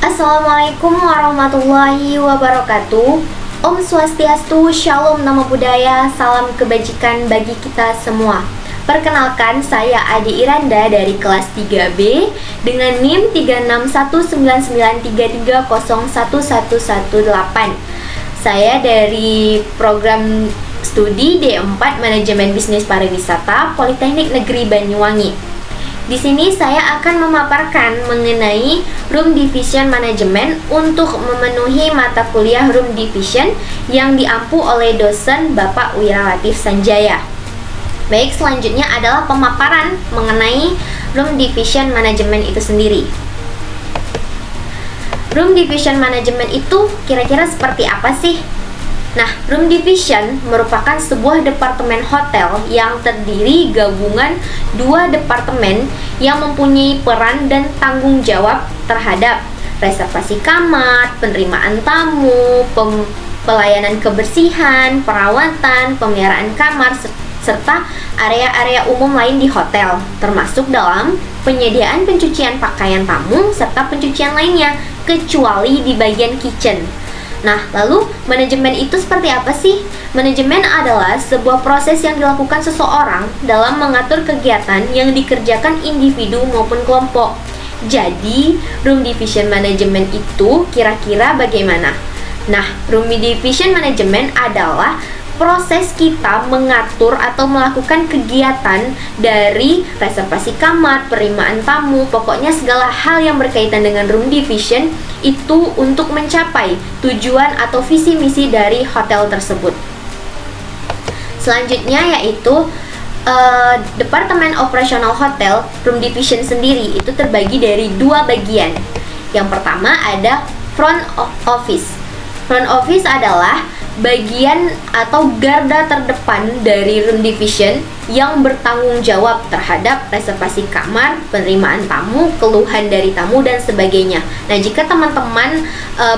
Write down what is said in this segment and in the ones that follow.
Assalamualaikum warahmatullahi wabarakatuh. Om Swastiastu, Shalom Namo Buddhaya, salam kebajikan bagi kita semua. Perkenalkan, saya Ade Iranda dari kelas 3B dengan NIM 3619933011118. Saya dari program studi D4 Manajemen Bisnis Pariwisata Politeknik Negeri Banyuwangi. Di sini saya akan memaparkan mengenai Room Division Management untuk memenuhi mata kuliah Room Division yang diampu oleh dosen Bapak Wiralatif Sanjaya. Baik, selanjutnya adalah pemaparan mengenai Room Division Management itu sendiri. Room Division Management itu kira-kira seperti apa sih? Nah, Room Division merupakan sebuah departemen hotel yang terdiri gabungan dua departemen yang mempunyai peran dan tanggung jawab terhadap reservasi kamar, penerimaan tamu, pelayanan kebersihan, perawatan, pemeliharaan kamar, serta area-area umum lain di hotel, termasuk dalam penyediaan pencucian pakaian tamu serta pencucian lainnya, kecuali di bagian kitchen. Nah, lalu manajemen itu seperti apa sih? Manajemen adalah sebuah proses yang dilakukan seseorang dalam mengatur kegiatan yang dikerjakan individu maupun kelompok. Jadi, Room Division Management itu kira-kira bagaimana? Nah, Room Division Management adalah proses kita mengatur atau melakukan kegiatan dari reservasi kamar, penerimaan tamu, pokoknya segala hal yang berkaitan dengan room division itu untuk mencapai tujuan atau visi misi dari hotel tersebut. Selanjutnya yaitu Departemen Operasional Hotel Room Division sendiri itu terbagi dari dua bagian. Yang pertama ada Front Office. Front Office adalah bagian atau garda terdepan dari room division yang bertanggung jawab terhadap reservasi kamar, penerimaan tamu, keluhan dari tamu, dan sebagainya. Nah, jika teman-teman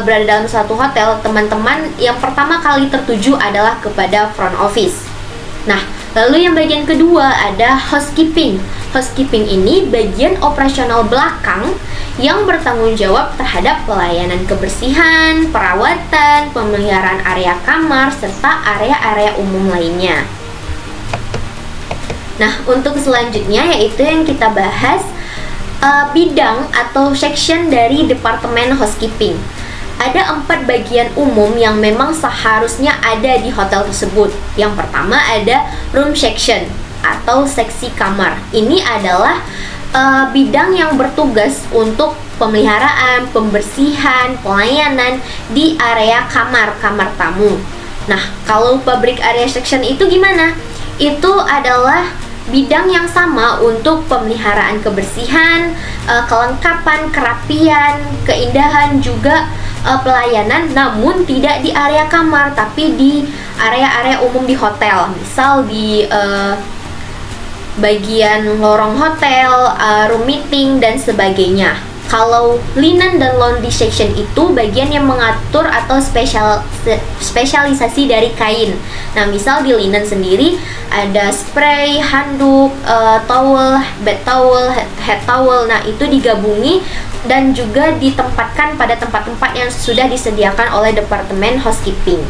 berada dalam suatu hotel, teman-teman yang pertama kali tertuju adalah kepada front office. Nah, lalu yang bagian kedua ada housekeeping. Housekeeping ini bagian operasional belakang yang bertanggung jawab terhadap pelayanan kebersihan, perawatan, pemeliharaan area kamar, serta area-area umum lainnya. Nah, untuk selanjutnya yaitu yang kita bahas bidang atau section dari Departemen Housekeeping. Ada 4 bagian umum yang memang seharusnya ada di hotel tersebut. Yang pertama ada room section atau seksi kamar. Ini adalah bidang yang bertugas untuk pemeliharaan, pembersihan, pelayanan di area kamar tamu. Nah, kalau public area section itu gimana? Itu adalah bidang yang sama untuk pemeliharaan kebersihan, kelengkapan, kerapian, keindahan, juga pelayanan, namun tidak di area kamar, tapi di area-area umum di hotel. Misal di bagian lorong hotel, room meeting, dan sebagainya. Kalau linen dan laundry section itu bagian yang mengatur atau spesialisasi dari kain. Nah, misal di linen sendiri ada spray, handuk, towel, bed towel, head towel. Nah, itu digabungi dan juga ditempatkan pada tempat-tempat yang sudah disediakan oleh Departemen Housekeeping.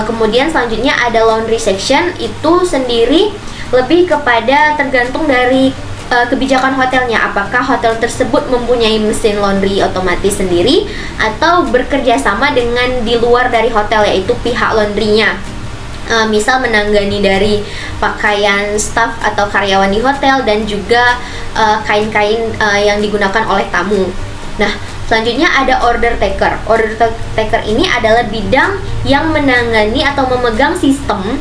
Kemudian selanjutnya ada laundry section, itu sendiri lebih kepada tergantung dari kebijakan hotelnya, apakah hotel tersebut mempunyai mesin laundry otomatis sendiri atau bekerja sama dengan di luar dari hotel, yaitu pihak laundrynya. Misal menangani dari pakaian staf atau karyawan di hotel dan juga kain-kain yang digunakan oleh tamu. Nah, selanjutnya ada order taker. Order taker ini adalah bidang yang menangani atau memegang sistem,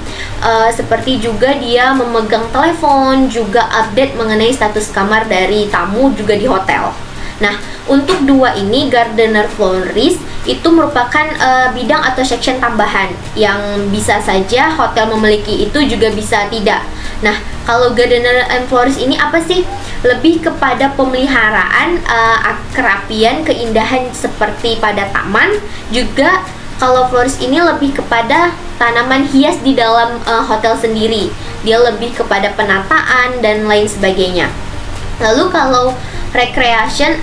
seperti juga dia memegang telepon, juga update mengenai status kamar dari tamu juga di hotel. Nah, untuk dua ini, gardener florist itu merupakan bidang atau section tambahan yang bisa saja hotel memiliki, itu juga bisa tidak. Nah, kalau gardener and florist ini apa sih? Lebih kepada pemeliharaan kerapian, keindahan seperti pada taman. Juga kalau florist ini lebih kepada tanaman hias di dalam hotel sendiri. Dia lebih kepada penataan dan lain sebagainya. Lalu kalau recreation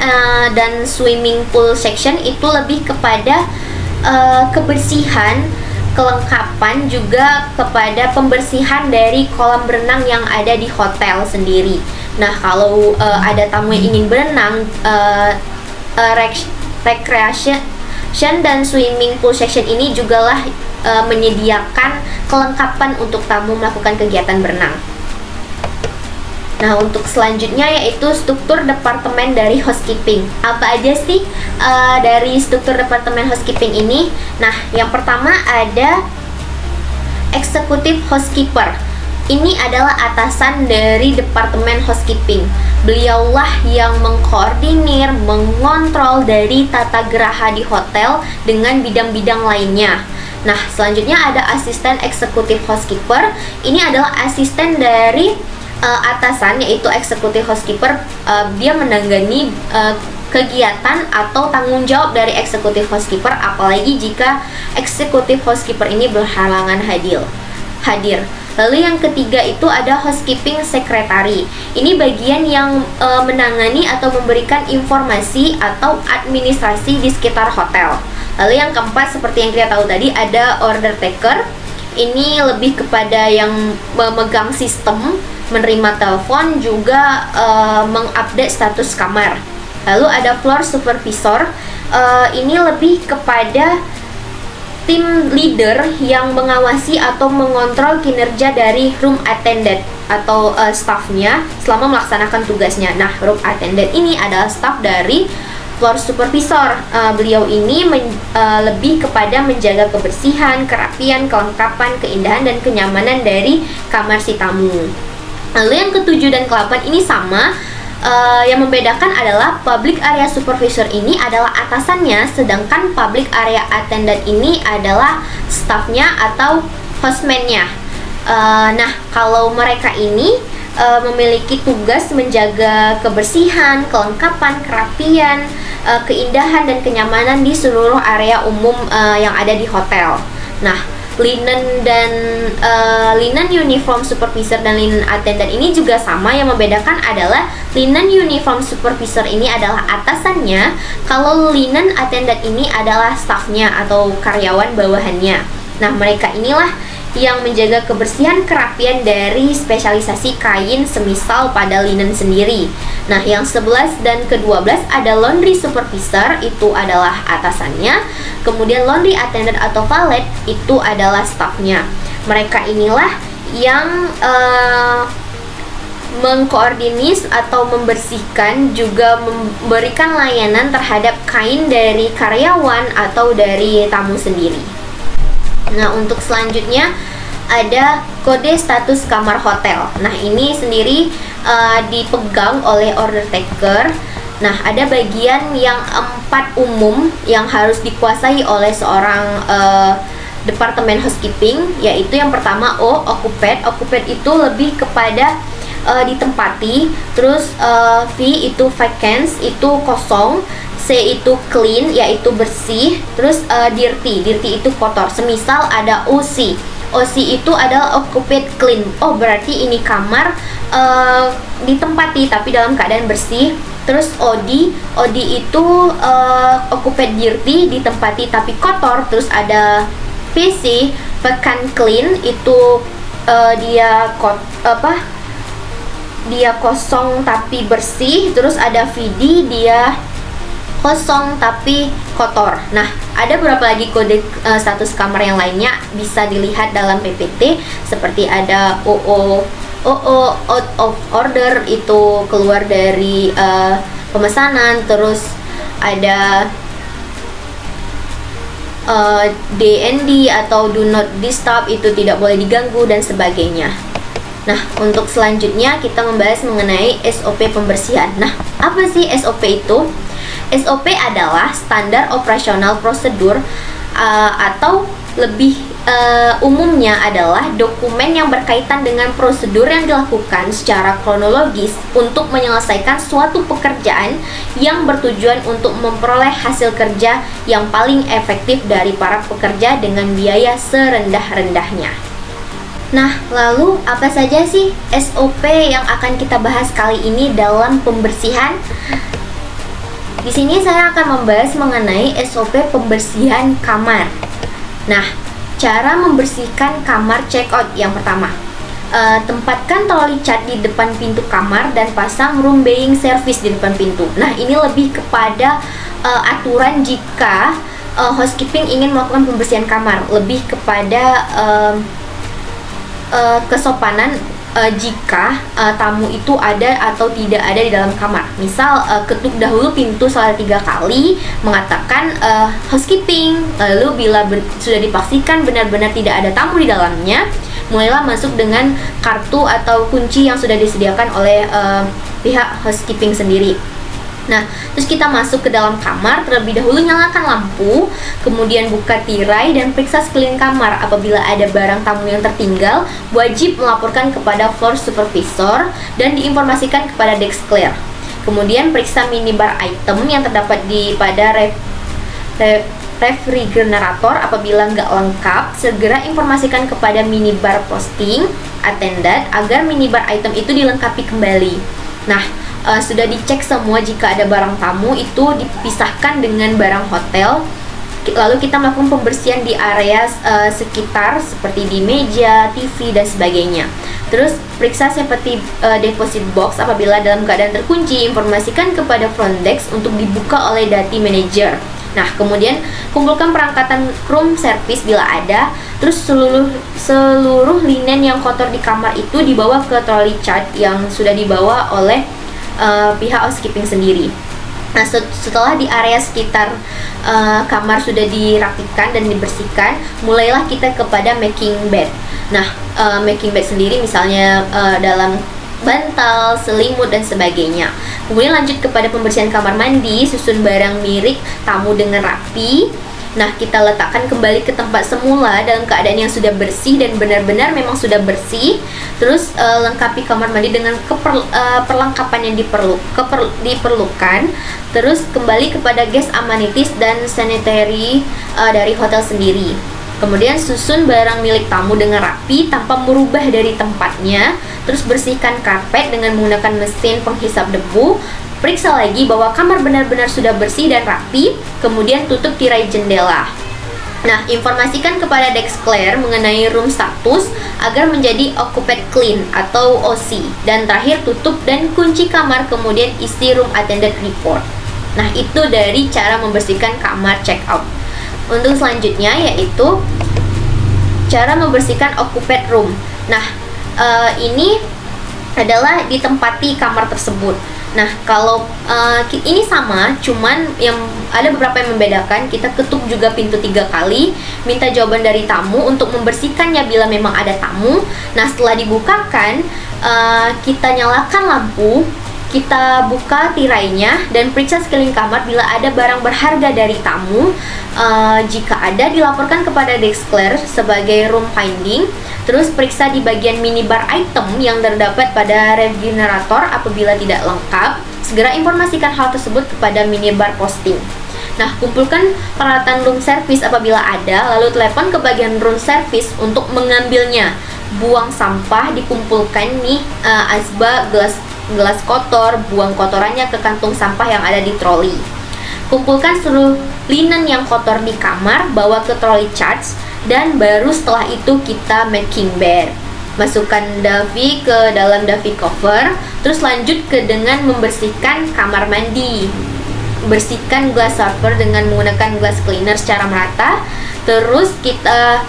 dan swimming pool section itu lebih kepada kebersihan, kelengkapan, juga kepada pembersihan dari kolam berenang yang ada di hotel sendiri. Nah, kalau ada tamu yang ingin berenang, recreation dan swimming pool section ini jugalah menyediakan kelengkapan untuk tamu melakukan kegiatan berenang. Nah, untuk selanjutnya yaitu struktur departemen dari housekeeping. Apa aja sih dari struktur departemen housekeeping ini? Nah, yang pertama ada executive housekeeper. Ini adalah atasan dari departemen housekeeping. Beliaulah yang mengkoordinir, mengontrol dari tata geraha di hotel dengan bidang-bidang lainnya. Nah, selanjutnya ada asisten executive housekeeper. Ini adalah asisten dari atasan, yaitu executive housekeeper. Dia menangani kegiatan atau tanggung jawab dari executive housekeeper, apalagi jika executive housekeeper ini berhalangan hadir. Lalu yang ketiga itu ada housekeeping secretary. Ini bagian yang menangani atau memberikan informasi atau administrasi di sekitar hotel. Lalu yang keempat, seperti yang kita tahu tadi, ada order taker. Ini lebih kepada yang memegang sistem, menerima telepon, juga mengupdate status kamar. Lalu ada floor supervisor. Ini lebih kepada tim leader yang mengawasi atau mengontrol kinerja dari room attendant atau staffnya selama melaksanakan tugasnya. Nah, room attendant ini adalah staff dari floor supervisor. Beliau ini lebih kepada menjaga kebersihan, kerapian, kelengkapan, keindahan, dan kenyamanan dari kamar si tamu. Lalu yang ketujuh dan ke-8 ini sama. Yang membedakan adalah public area supervisor ini adalah atasannya, sedangkan public area attendant ini adalah staffnya atau hostman-nya. Nah, kalau mereka ini memiliki tugas menjaga kebersihan, kelengkapan, kerapian, keindahan, dan kenyamanan di seluruh area umum yang ada di hotel. Nah, linen uniform supervisor dan linen attendant ini juga sama. Yang membedakan adalah linen uniform supervisor ini adalah atasannya, kalau linen attendant ini adalah staffnya atau karyawan bawahannya. Nah, mereka inilah yang menjaga kebersihan, kerapian dari spesialisasi kain semisal pada linen sendiri. Nah, yang 11 dan ke-12 ada laundry supervisor, itu adalah atasannya. Kemudian laundry attendant atau valet itu adalah staffnya. Mereka inilah yang mengkoordinis atau membersihkan, juga memberikan layanan terhadap kain dari karyawan atau dari tamu sendiri. Nah, untuk selanjutnya ada kode status kamar hotel. Nah, ini sendiri dipegang oleh order taker. Nah, ada bagian yang 4 umum yang harus dikuasai oleh seorang departemen housekeeping, yaitu yang pertama occupant. Occupant itu lebih kepada ditempati. Terus V itu vacant, itu kosong. C itu clean, yaitu bersih. Terus dirty itu kotor. Semisal ada OC. OC itu adalah occupied clean. Oh, berarti ini kamar ditempati tapi dalam keadaan bersih. Terus OD itu occupied dirty, ditempati tapi kotor. Terus ada VC, vacant clean, itu dia kosong tapi bersih. Terus ada VD, dia kosong tapi kotor. Nah, ada beberapa lagi kode status kamar yang lainnya bisa dilihat dalam PPT, seperti ada OO out of order, itu keluar dari pemesanan. Terus ada DND atau do not disturb, itu tidak boleh diganggu dan sebagainya. Nah, untuk selanjutnya kita membahas mengenai SOP pembersihan. Nah, apa sih SOP itu? SOP adalah standar operasional prosedur atau lebih umumnya adalah dokumen yang berkaitan dengan prosedur yang dilakukan secara kronologis untuk menyelesaikan suatu pekerjaan yang bertujuan untuk memperoleh hasil kerja yang paling efektif dari para pekerja dengan biaya serendah-rendahnya. Nah, lalu apa saja sih SOP yang akan kita bahas kali ini dalam pembersihan? Di sini saya akan membahas mengenai SOP pembersihan kamar. Nah, cara membersihkan kamar check-out yang pertama. Tempatkan troli cat di depan pintu kamar dan pasang room baying service di depan pintu. Nah, ini lebih kepada aturan jika housekeeping ingin melakukan pembersihan kamar, lebih kepada kesopanan jika tamu itu ada atau tidak ada di dalam kamar. Misal ketuk dahulu pintu selama 3 kali, mengatakan housekeeping. Lalu bila sudah dipastikan benar-benar tidak ada tamu di dalamnya, mulailah masuk dengan kartu atau kunci yang sudah disediakan oleh pihak housekeeping sendiri. Nah, terus kita masuk ke dalam kamar, terlebih dahulu nyalakan lampu, kemudian buka tirai dan periksa sekeliling kamar. Apabila ada barang tamu yang tertinggal, wajib melaporkan kepada floor supervisor dan diinformasikan kepada desk clear. Kemudian periksa minibar item yang terdapat pada refrigerator. Apabila nggak lengkap, segera informasikan kepada minibar posting attendant agar minibar item itu dilengkapi kembali. Nah, sudah dicek semua, jika ada barang tamu itu dipisahkan dengan barang hotel. Lalu kita melakukan pembersihan di area sekitar seperti di meja, TV dan sebagainya. Terus periksa seperti deposit box. Apabila dalam keadaan terkunci, informasikan kepada front desk untuk dibuka oleh dati manager. Nah, kemudian kumpulkan perangkatan room service bila ada. Terus seluruh linen yang kotor di kamar itu dibawa ke trolley cat yang sudah dibawa oleh pihak housekeeping sendiri. Nah, setelah di area sekitar kamar sudah dirapikan dan dibersihkan, mulailah kita kepada making bed. Nah, making bed sendiri misalnya dalam bantal, selimut dan sebagainya. Kemudian lanjut kepada pembersihan kamar mandi, susun barang milik tamu dengan rapi. Nah, kita letakkan kembali ke tempat semula dalam keadaan yang sudah bersih dan benar-benar memang sudah bersih. Terus lengkapi kamar mandi dengan perlengkapan yang diperlukan. Terus kembali kepada guest amenities dan sanitary dari hotel sendiri. Kemudian susun barang milik tamu dengan rapi tanpa merubah dari tempatnya. Terus bersihkan karpet dengan menggunakan mesin penghisap debu. Periksa lagi bahwa kamar benar-benar sudah bersih dan rapi, kemudian tutup tirai jendela. Nah, informasikan kepada desk clear mengenai room status agar menjadi occupied clean atau OC. Dan terakhir tutup dan kunci kamar, kemudian isi room attendant report. Nah, itu dari cara membersihkan kamar check out. Untuk selanjutnya yaitu cara membersihkan occupied room. Nah, ini adalah ditempati kamar tersebut. Nah, kalau ini sama, cuman yang ada beberapa yang membedakan. Kita ketuk juga pintu 3 kali, minta jawaban dari tamu untuk membersihkannya bila memang ada tamu. Nah, setelah dibukakan, kita nyalakan lampu, kita buka tirainya dan periksa sekeliling kamar. Bila ada barang berharga dari tamu, jika ada dilaporkan kepada desk clear sebagai room finding. Terus periksa di bagian minibar item yang terdapat pada refrigerator. Apabila tidak lengkap, segera informasikan hal tersebut kepada minibar posting. Nah, kumpulkan peralatan room service apabila ada, lalu telepon ke bagian room service untuk mengambilnya. Buang sampah, dikumpulkan nih asbak, gelas kotor, buang kotorannya ke kantung sampah yang ada di troli. Kumpulkan seluruh linen yang kotor di kamar, bawa ke trolley charge, dan baru setelah itu kita making bed. Masukkan duvet ke dalam duvet cover. Terus lanjut ke dengan membersihkan kamar mandi. Bersihkan glass shower dengan menggunakan glass cleaner secara merata. Terus kita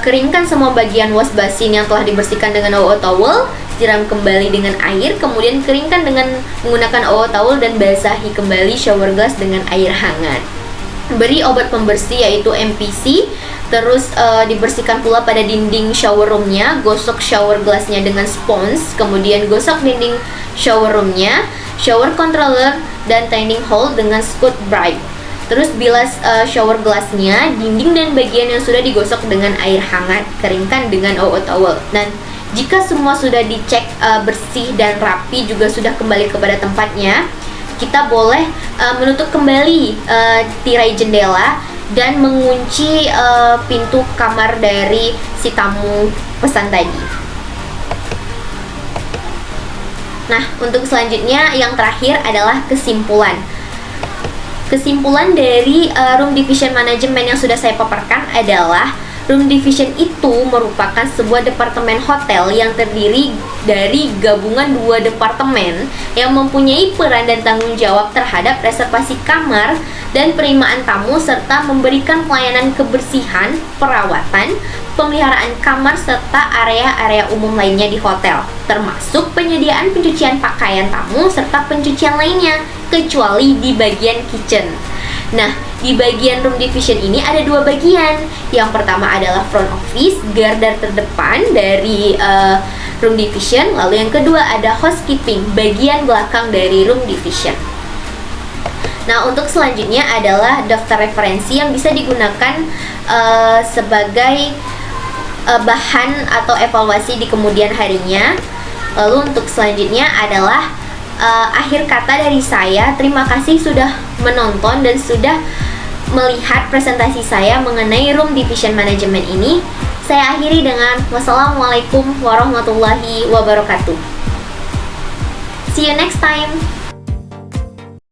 keringkan semua bagian wash basin yang telah dibersihkan dengan OO towel. Siram kembali dengan air, kemudian keringkan dengan menggunakan OO towel dan basahi kembali shower glass dengan air hangat. Beri obat pembersih yaitu MPC. Terus dibersihkan pula pada dinding shower roomnya. Gosok shower glassnya dengan spons. Kemudian gosok dinding shower roomnya, shower controller, dan taining hole dengan Scotch Brite. Terus bilas shower glassnya, dinding dan bagian yang sudah digosok dengan air hangat, keringkan dengan OO towel. Dan jika semua sudah dicek bersih dan rapi, juga sudah kembali kepada tempatnya, kita boleh menutup kembali tirai jendela dan mengunci pintu kamar dari si tamu pesan tadi. Nah, untuk selanjutnya yang terakhir adalah kesimpulan. Kesimpulan dari Room Division Management yang sudah saya paparkan adalah Room Division itu merupakan sebuah departemen hotel yang terdiri dari gabungan dua departemen yang mempunyai peran dan tanggung jawab terhadap reservasi kamar dan penerimaan tamu serta memberikan pelayanan kebersihan, perawatan, pemeliharaan kamar serta area-area umum lainnya di hotel, termasuk penyediaan pencucian pakaian tamu serta pencucian lainnya, kecuali di bagian kitchen. Nah, di bagian room division ini ada dua bagian. Yang pertama adalah front office, garda terdepan dari room division. Lalu yang kedua ada housekeeping, bagian belakang dari room division. Nah, untuk selanjutnya adalah daftar referensi yang bisa digunakan sebagai bahan atau evaluasi di kemudian harinya. Lalu untuk selanjutnya adalah akhir kata dari saya. Terima kasih sudah menonton dan sudah melihat presentasi saya mengenai Room Division Management ini. Saya akhiri dengan wassalamualaikum warahmatullahi wabarakatuh. See you next time.